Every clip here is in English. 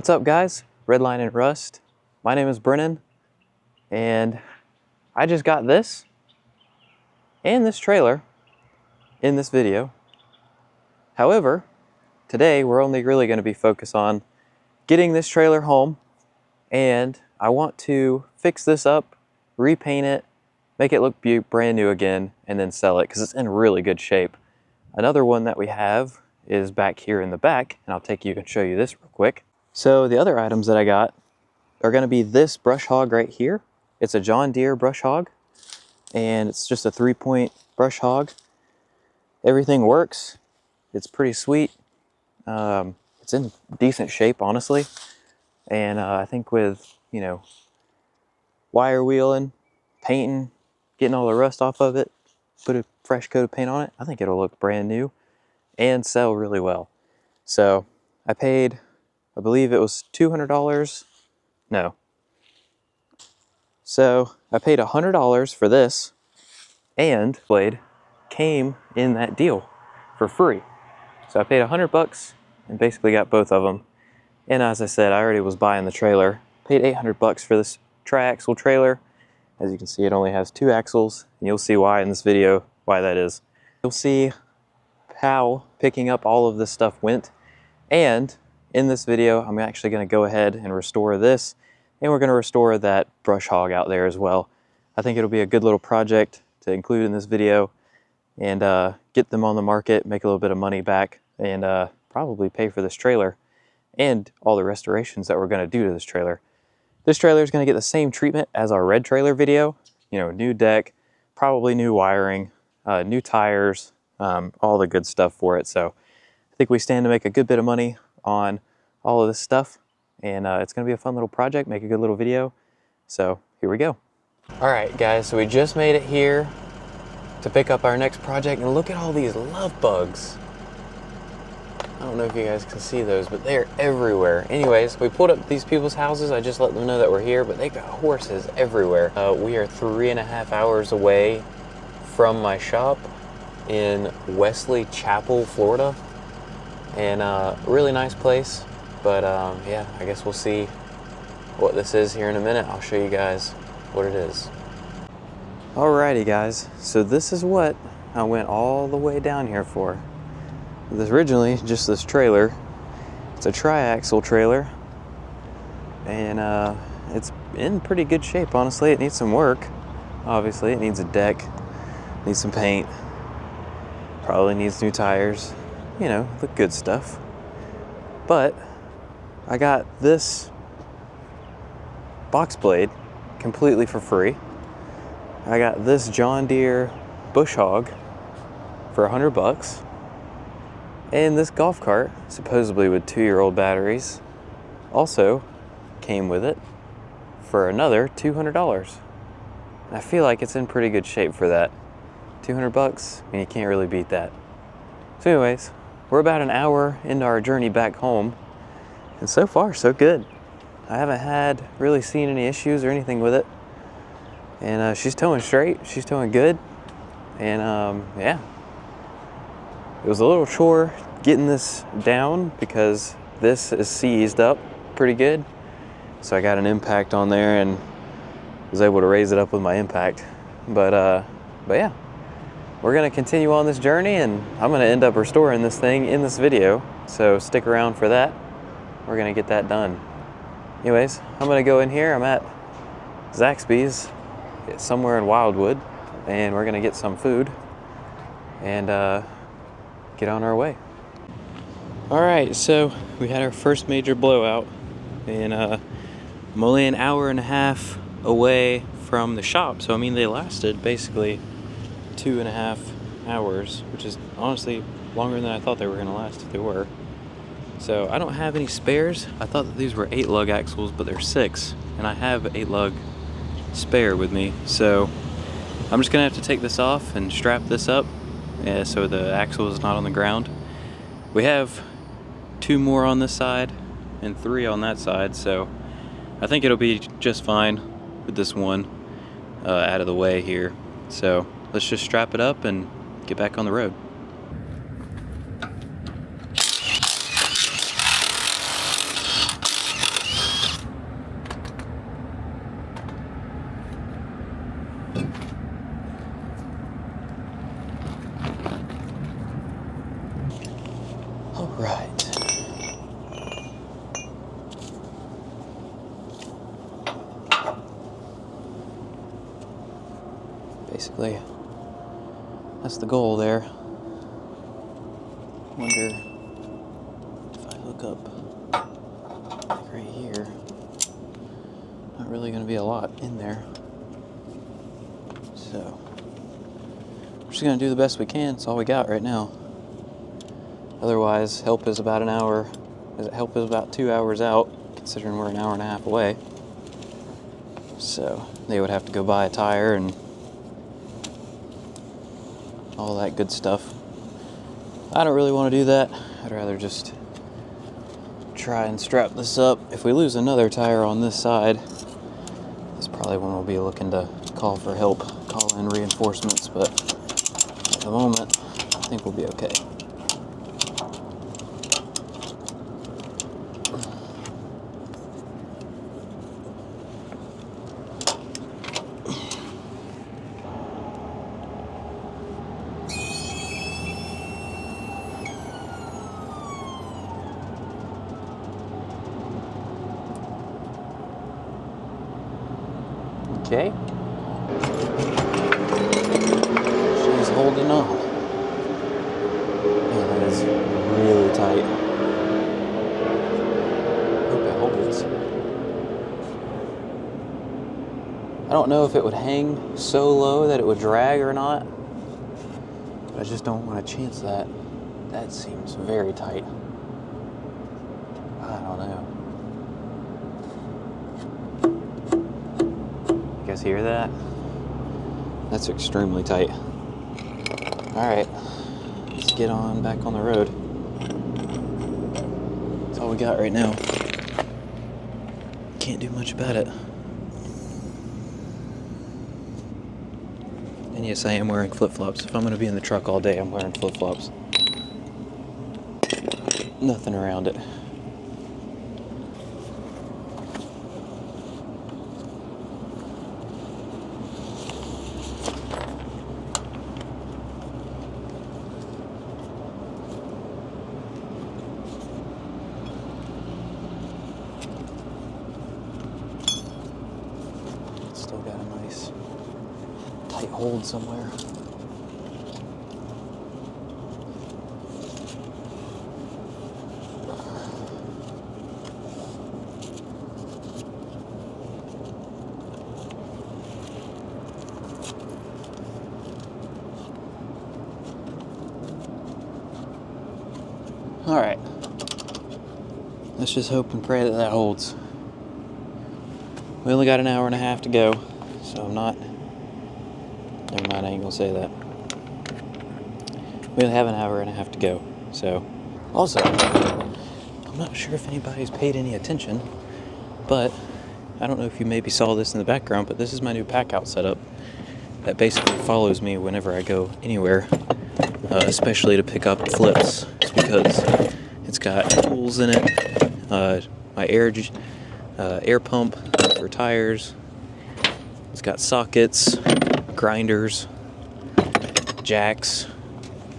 What's up, guys? Redline and Rust. My name is Brennan, and I just got this and this trailer in this video. However, today we're only really going to be focused on getting this trailer home, and I want to fix this up, repaint it, make it look brand new again, and then sell it because it's in really good shape. Another one that we have is back here in the back, and I'll take you and show you this real quick. So the other items that I got are going to be this brush hog right here. It's a John Deere brush hog, and it's just a 3-point brush hog. Everything works. It's pretty sweet. It's in decent shape, honestly. And I think with, wire wheeling, painting, getting all the rust off of it, put a fresh coat of paint on it, I think it'll look brand new and sell really well. So I paid, I believe it was $200. No. So I paid $100 for this, and blade came in that deal for free. So I paid $100 and basically got both of them. And as I said, I already was buying the trailer. Paid $800 for this tri-axle trailer. As you can see, it only has 2 axles, and you'll see why in this video, why that is. You'll see how picking up all of this stuff went, and in this video, I'm actually going to go ahead and restore this, and we're going to restore that brush hog out there as well. I think it'll be a good little project to include in this video and get them on the market, make a little bit of money back, and probably pay for this trailer and all the restorations that we're going to do to this trailer. This trailer is going to get the same treatment as our red trailer video, new deck, probably new wiring, new tires, all the good stuff for it. So I think we stand to make a good bit of money on all of this stuff, and it's going to be a fun little project, make a good little video. So here we go. All right, guys, so we just made it here to pick up our next project, and look at all these love bugs. I don't know if you guys can see those, but they're everywhere. Anyways, we pulled up these people's houses. I just let them know that we're here, but they got horses everywhere. We are 3.5 hours away from my shop in Wesley Chapel, Florida, and really nice place. But yeah, I guess we'll see what this is here in a minute. I'll show you guys what it is. Alrighty, guys, so this is what I went all the way down here for. This originally just this trailer. It's a tri-axle trailer, and it's in pretty good shape, honestly. It needs some work. Obviously, it needs a deck, needs some paint, probably needs new tires, the good stuff. But I got this box blade completely for free. I got this John Deere bush hog for $100. And this golf cart, supposedly with 2-year-old batteries, also came with it for another $200. And I feel like it's in pretty good shape for that. $200, you can't really beat that. So anyways, we're about an hour into our journey back home, and so far so good. I haven't really seen any issues or anything with it. And she's towing straight, she's towing good. And yeah. It was a little chore getting this down because this is seized up pretty good. So I got an impact on there and was able to raise it up with my impact. But yeah, we're gonna continue on this journey, and I'm gonna end up restoring this thing in this video. So stick around for that. We're gonna get that done. Anyways, I'm gonna go in here. I'm at Zaxby's, somewhere in Wildwood, and we're gonna get some food and get on our way. All right, so we had our first major blowout, and I'm only an hour and a half away from the shop. So I mean, they lasted basically 2.5 hours, which is honestly longer than I thought they were gonna last if they were. So I don't have any spares. I thought that these were 8-lug axles, but they're 6, and I have 8-lug spare with me. So I'm just gonna have to take this off and strap this up so the axle is not on the ground. We have 2 more on this side and 3 on that side, so I think it'll be just fine with this one out of the way here. So let's just strap it up and get back on the road. basically, that's the goal there. Wonder if I hook up like right here, not really going to be a lot in there. So we're just going to do the best we can. It's all we got right now. Otherwise, help is about an hour. Help is about 2 hours out, considering we're an hour and a half away. So they would have to go buy a tire and all that good stuff. I don't really want to do that. I'd rather just try and strap this up. If we lose another tire on this side, that's probably when we'll be looking to call for help, call in reinforcements, but at the moment, I think we'll be okay. Okay. She's holding on. Man, that is really tight. Hope it holds. I don't know if it would hang so low that it would drag or not, but I just don't want to chance that. That seems very tight. I don't know. You guys hear that? That's extremely tight. Alright, let's get on back on the road. That's all we got right now. Can't do much about it. And yes, I am wearing flip-flops. If I'm going to be in the truck all day, I'm wearing flip-flops. Nothing around it. Still got a nice tight hold somewhere. All right, let's just hope and pray that that holds. We only got an hour and a half to go, so I'm not, never mind, I ain't gonna say that. We only have an hour and a half to go, so. Also, I'm not sure if anybody's paid any attention, but I don't know if you maybe saw this in the background, but this is my new pack out setup that basically follows me whenever I go anywhere, especially to pick up flips. It's because it's got tools in it, my air pump for tires. It's got sockets, grinders, jacks,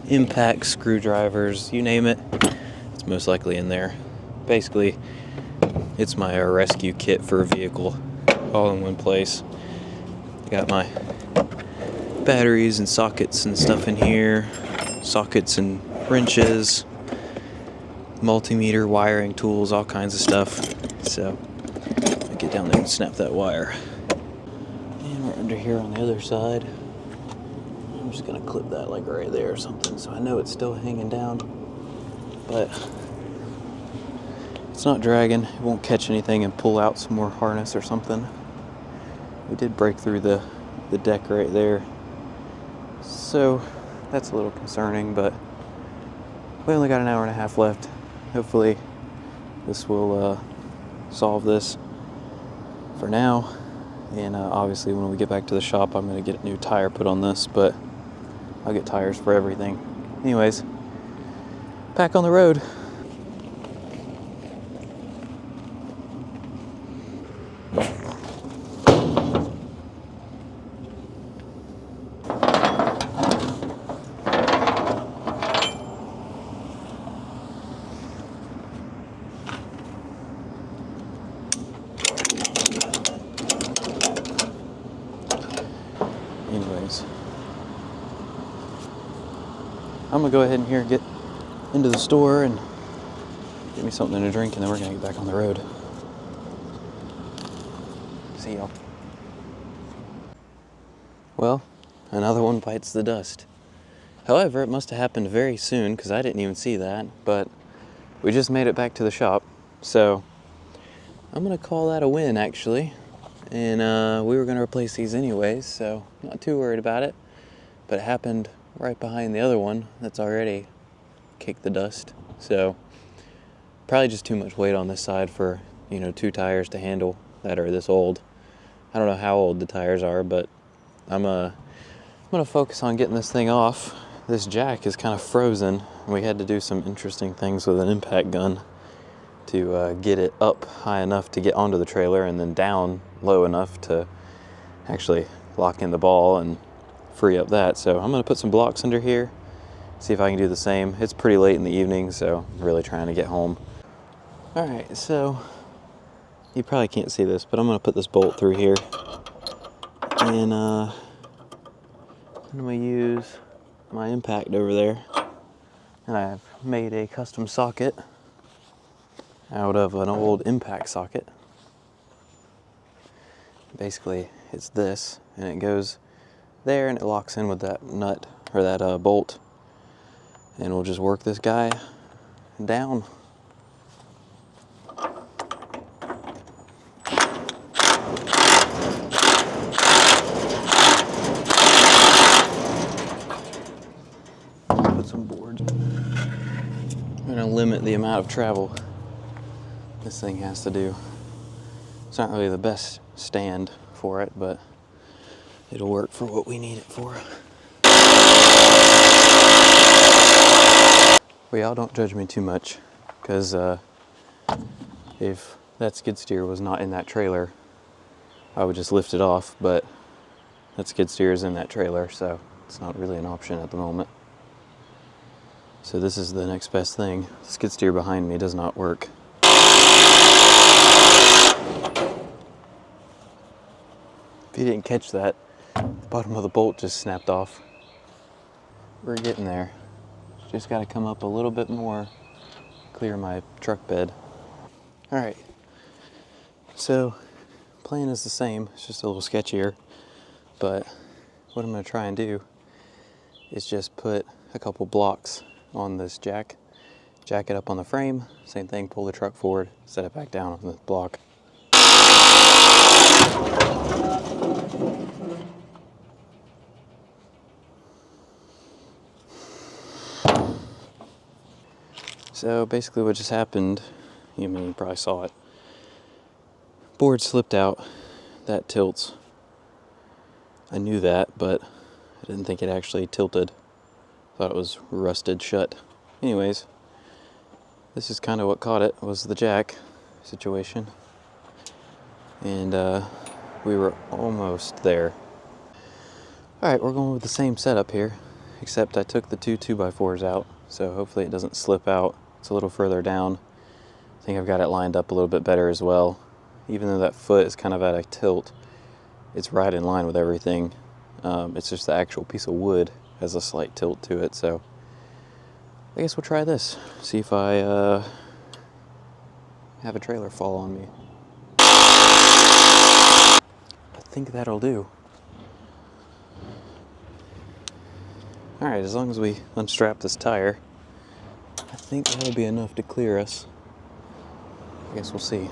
impacts, screwdrivers, you name it. It's most likely in there. Basically, it's my rescue kit for a vehicle, all in one place. Got my batteries and sockets and stuff in here, sockets and wrenches, multimeter, wiring tools, all kinds of stuff. So I get down there and snap that wire. And we're under here on the other side. I'm just gonna clip that like right there or something, so I know it's still hanging down, but it's not dragging. It won't catch anything and pull out some more harness or something. We did break through the deck right there, so that's a little concerning, but we only got an hour and a half left. Hopefully this will solve this for now, and obviously when we get back to the shop I'm going to get a new tire put on this, but I'll get tires for everything. Anyways, back on the road. Anyways, I'm gonna go ahead and here get into the store and get me something to drink, and then we're gonna get back on the road. See y'all. Well, another one bites the dust. However, it must have happened very soon because I didn't even see that, but we just made it back to the shop. So I'm gonna call that a win, actually. And we were gonna replace these anyways, so not too worried about it. But it happened right behind the other one that's already kicked the dust. So probably just too much weight on this side for, you know, 2 tires to handle that are this old. I don't know how old the tires are, but I'm gonna focus on getting this thing off. This jack is kind of frozen. We had to do some interesting things with an impact gun to get it up high enough to get onto the trailer and then down low enough to actually lock in the ball and free up that. So I'm gonna put some blocks under here, see if I can do the same. It's pretty late in the evening, so I'm really trying to get home. All right, so you probably can't see this, but I'm gonna put this bolt through here, and I'm gonna use my impact over there, and I've made a custom socket out of an old impact socket. Basically, it's this, and it goes there, and it locks in with that nut, or that bolt, and we'll just work this guy down. Put some boards. I'm gonna limit the amount of travel this thing has to do. It's not really the best stand for it, but it'll work for what we need it for. Well, y'all don't judge me too much, because if that skid steer was not in that trailer, I would just lift it off, but that skid steer is in that trailer, so it's not really an option at the moment. So this is the next best thing. The skid steer behind me does not work. If you didn't catch that, the bottom of the bolt just snapped off. We're getting there. Just got to come up a little bit more, clear my truck bed. All right, so plan is the same, it's just a little sketchier, but what I'm gonna try and do is just put a couple blocks on this jack it up on the frame, same thing, pull the truck forward, set it back down on the block. So basically what just happened, you probably saw it, board slipped out, that tilts. I knew that, but I didn't think it actually tilted. Thought it was rusted shut. Anyways, this is kind of what caught it, was the jack situation. And we were almost there. Alright, we're going with the same setup here, except I took the 2 2x4s out, so hopefully it doesn't slip out. It's a little further down. I think I've got it lined up a little bit better as well. Even though that foot is kind of at a tilt, it's right in line with everything. It's just the actual piece of wood has a slight tilt to it, so I guess we'll try this. See if I have a trailer fall on me. I think that'll do. Alright, as long as we unstrap this tire, I think that'll be enough to clear us. I guess we'll see.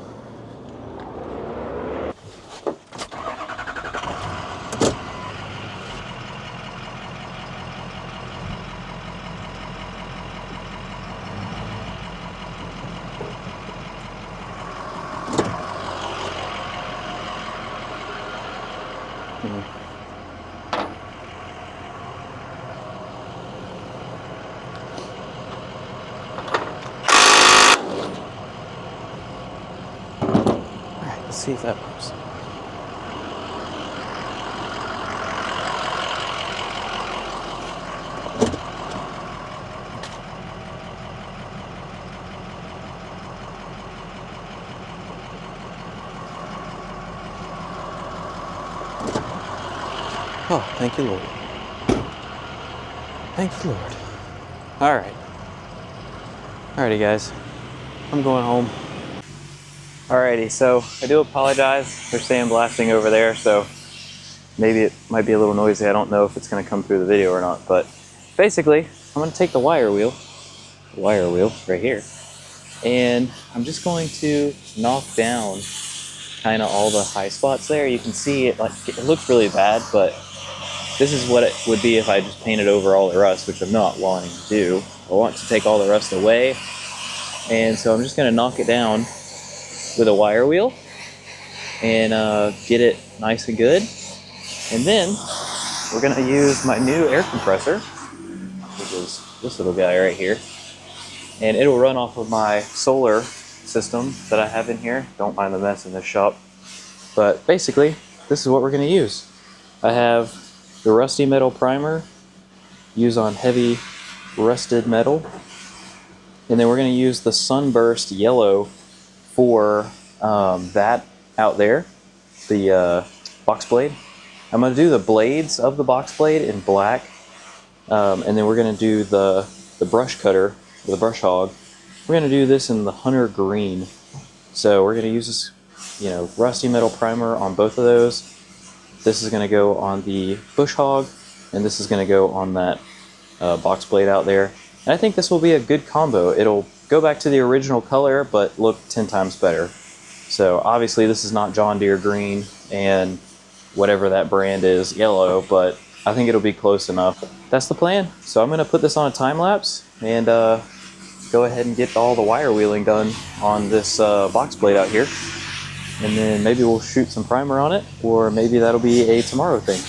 Alright, let's see if that works. Oh, thank you, Lord. Thank you, Lord. Alrighty guys, I'm going home. Alrighty, so I do apologize. They're sandblasting over there, so maybe it might be a little noisy. I don't know if it's going to come through the video or not, but basically I'm going to take the wire wheel right here, and I'm just going to knock down kind of all the high spots there. You can see it, like, it looks really bad, but this is what it would be if I just painted over all the rust, which I'm not wanting to do. I want to take all the rust away, and so I'm just going to knock it down with a wire wheel and get it nice and good. And then we're going to use my new air compressor, which is this little guy right here, and it'll run off of my solar system that I have in here. Don't mind the mess in this shop, but basically this is what we're going to use. I have the rusty metal primer, use on heavy rusted metal, and then we're going to use the sunburst yellow for that out there, the box blade. I'm going to do the blades of the box blade in black, and then we're going to do the brush cutter, the brush hog. We're going to do this in the hunter green. So we're going to use this, you know, rusty metal primer on both of those. This is going to go on the bush hog, and this is going to go on that box blade out there. And I think this will be a good combo. It'll go back to the original color, but look 10 times better. So obviously this is not John Deere green and whatever that brand is yellow, but I think it'll be close enough. That's the plan. So I'm going to put this on a time lapse and go ahead and get all the wire wheeling done on this box blade out here. And then maybe we'll shoot some primer on it, or maybe that'll be a tomorrow thing.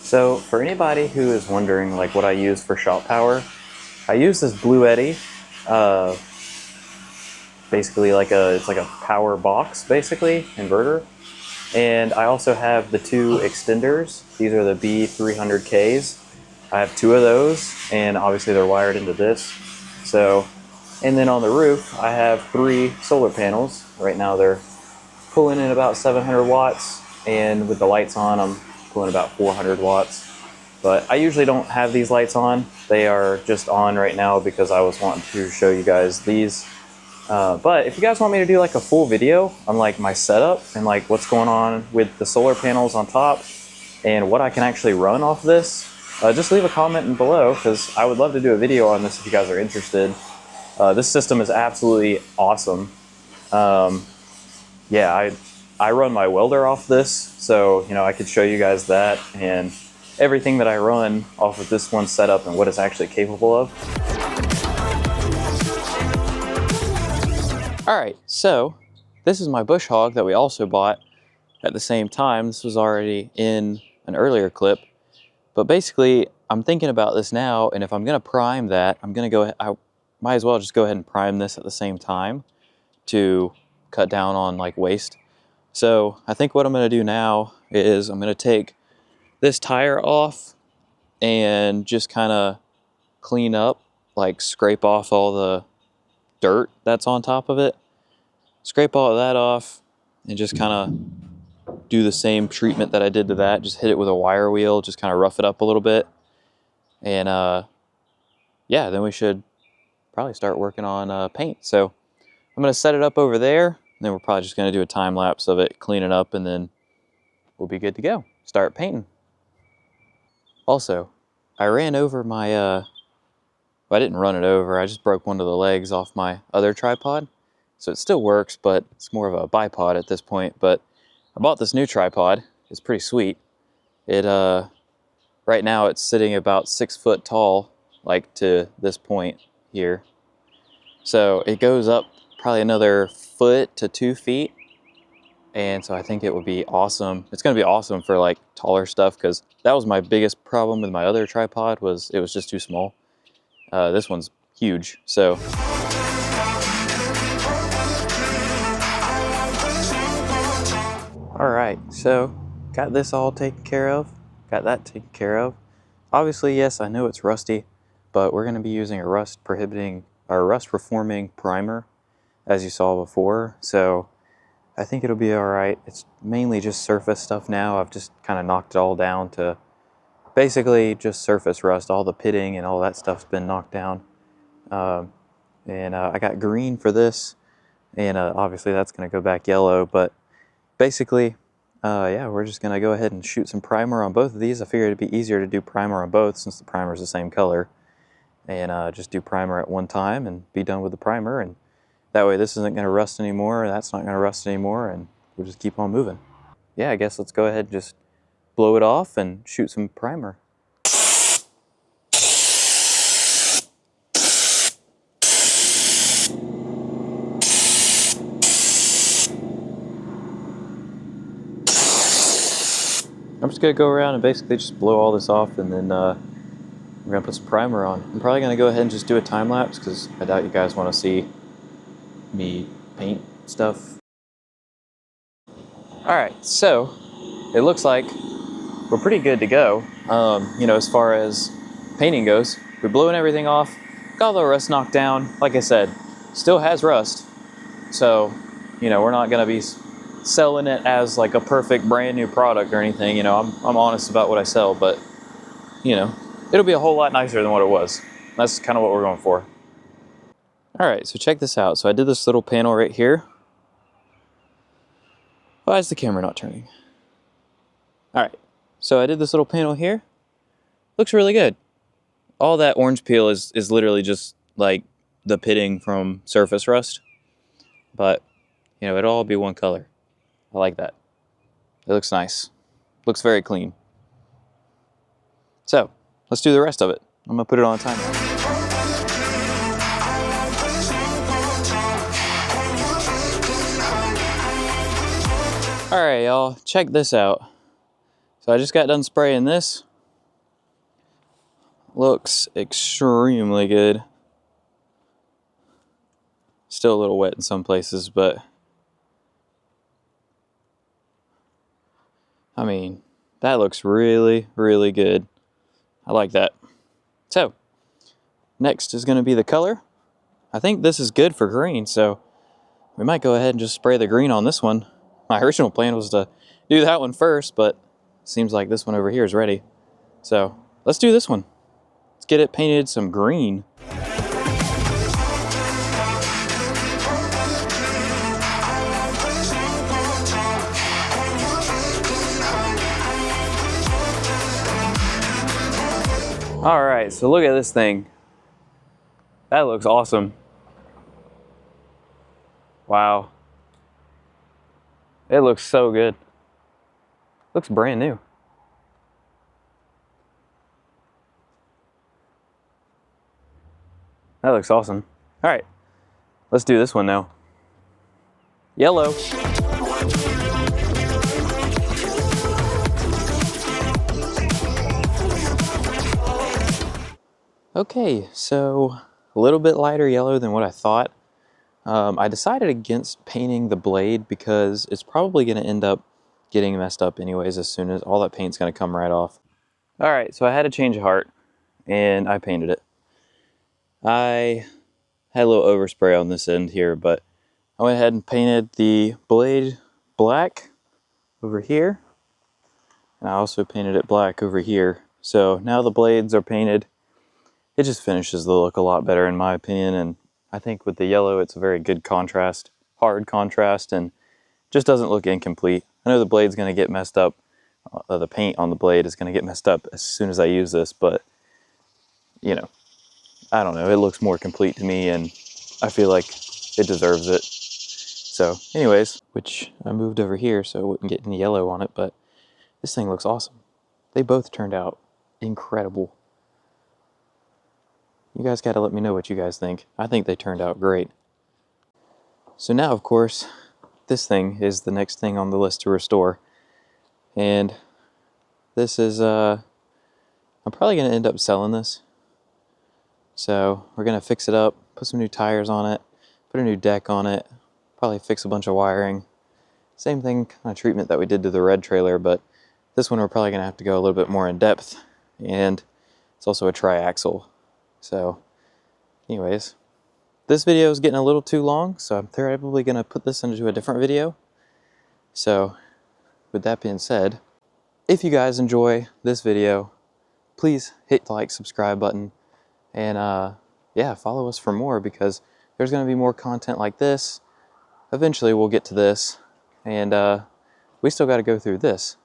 So for anybody who is wondering like what I use for shop power, I use this Blue Eddy, basically it's like a power box, basically, inverter. And I also have the two extenders. These are the B300Ks. I have two of those, and obviously they're wired into this. So, and then on the roof, I have 3 solar panels. Right now they're pulling in about 700 watts, and with the lights on, I'm pulling about 400 watts. But I usually don't have these lights on. They are just on right now because I was wanting to show you guys these. But if you guys want me to do like a full video on like my setup and like what's going on with the solar panels on top and what I can actually run off this, just leave a comment below, because I would love to do a video on this if you guys are interested. This system is absolutely awesome. Yeah, I run my welder off this, so you know, I could show you guys that and everything that I run off of this one setup and what it's actually capable of. Alright, so this is my bush hog that we also bought at the same time. This was already in an earlier clip, but basically I'm thinking about this now, and if I'm going to prime that, I might as well just go ahead and prime this at the same time to cut down on like waste. So I think what I'm going to do now is I'm going to take this tire off and just kind of clean up, like scrape off all the dirt that's on top of it. Scrape all of that off and just kind of do the same treatment that I did to that. Just hit it with a wire wheel, just kind of rough it up a little bit. And yeah, then we should probably start working on paint. So I'm going to set it up over there, and then we're probably just going to do a time lapse of it, clean it up, and then we'll be good to go. Start painting. Also, I ran over my, well, I didn't run it over, I just broke one of the legs off my other tripod. So it still works, but it's more of a bipod at this point. But I bought this new tripod. It's pretty sweet. It, right now it's sitting about 6 foot tall, like to this point here. So it goes up probably another foot to 2 feet. And so I think it would be awesome. It's going to be awesome for like taller stuff, because that was my biggest problem with my other tripod, was it was just too small. This one's huge. So all right, so got this all taken care of. Got that taken care of. Obviously, yes, I know it's rusty, but we're going to be using a rust reforming primer, as you saw before. So I think it'll be all right. It's mainly just surface stuff now. I've just kind of knocked it all down to basically just surface rust. All the pitting and all that stuff's been knocked down. And I got green for this, and obviously that's going to go back yellow, but basically, yeah, we're just going to go ahead and shoot some primer on both of these. I figured it'd be easier to do primer on both since the primer is the same color, and just do primer at one time and be done with the primer, and that way this isn't going to rust anymore, that's not going to rust anymore, and we'll just keep on moving. Yeah, I guess let's go ahead and just blow it off and shoot some primer. I'm just going to go around and basically just blow all this off, and then we're going to put some primer on. I'm probably going to go ahead and just do a time lapse because I doubt you guys want to see me paint stuff. Alright, so it looks like we're pretty good to go. You know, as far as painting goes, we're blowing everything off, got all the rust knocked down. Like I said, still has rust, so you know, we're not going to be selling it as like a perfect brand new product or anything. You know, I'm honest about what I sell, but you know, it'll be a whole lot nicer than what it was. That's kind of what we're going for. All right, so check this out. So I did this little panel right here. Why is the camera not turning? All right, so I did this little panel here. Looks really good. All that orange peel is literally just like the pitting from surface rust, but you know, it'll all be one color. I like that. It looks nice. Looks very clean. So let's do the rest of it. I'm gonna put it on a timer. All right, y'all, check this out. So I just got done spraying this. Looks extremely good. Still a little wet in some places, but I mean, that looks really, really good. I like that. So next is gonna be the color. I think this is good for green, so we might go ahead and just spray the green on this one. My original plan was to do that one first, but it seems like this one over here is ready. So let's do this one. Let's get it painted some green. All right, so look at this thing. That looks awesome. Wow. It looks so good. Looks brand new. That looks awesome. All right, let's do this one now. Yellow. Okay, so a little bit lighter yellow than what I thought. I decided against painting the blade because it's probably going to end up getting messed up anyways as soon as all that paint's going to come right off. All right, so I had a change of heart and I painted it. I had a little overspray on this end here, but I went ahead and painted the blade black over here, and I also painted it black over here. So now the blades are painted. It just finishes the look a lot better in my opinion, and I think with the yellow it's a very good contrast, hard contrast, and just doesn't look incomplete. I know the blade's going to get messed up, the paint on the blade is going to get messed up as soon as I use this, but you know, I don't know, it looks more complete to me and I feel like it deserves it. So anyways, which I moved over here so it wouldn't get any yellow on it, but this thing looks awesome. They both turned out incredible. You guys got to let me know what you guys think. I think they turned out great. So now, of course, this thing is the next thing on the list to restore. And this is, I'm probably going to end up selling this. So we're going to fix it up, put some new tires on it, put a new deck on it, probably fix a bunch of wiring. Same thing, kind of treatment that we did to the red trailer, but this one we're probably going to have to go a little bit more in depth. And it's also a tri-axle. So anyways, this video is getting a little too long, so I'm probably going to put this into a different video. So with that being said, if you guys enjoy this video, please hit the like, subscribe button, and yeah, follow us for more, because there's going to be more content like this. Eventually we'll get to this, and we still got to go through this.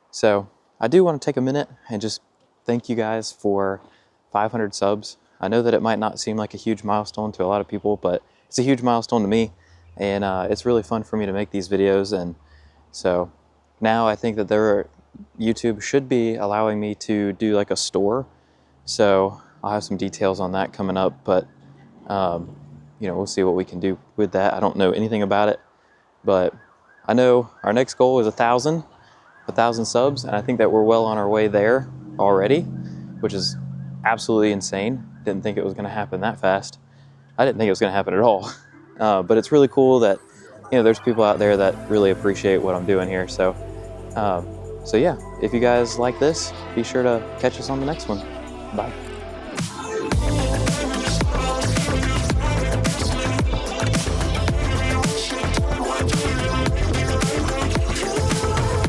So I do want to take a minute and just thank you guys for 500 subs. I know that it might not seem like a huge milestone to a lot of people, but it's a huge milestone to me, and it's really fun for me to make these videos. And so now I think that YouTube should be allowing me to do like a store. So I'll have some details on that coming up, but you know, we'll see what we can do with that. I don't know anything about it, but I know our next goal is 1,000 subs, and I think that we're well on our way there already, which is absolutely insane. Didn't think it was going to happen that fast. I didn't think it was going to happen at all. But it's really cool that, you know, there's people out there that really appreciate what I'm doing here. So, so yeah, if you guys like this, be sure to catch us on the next one. Bye.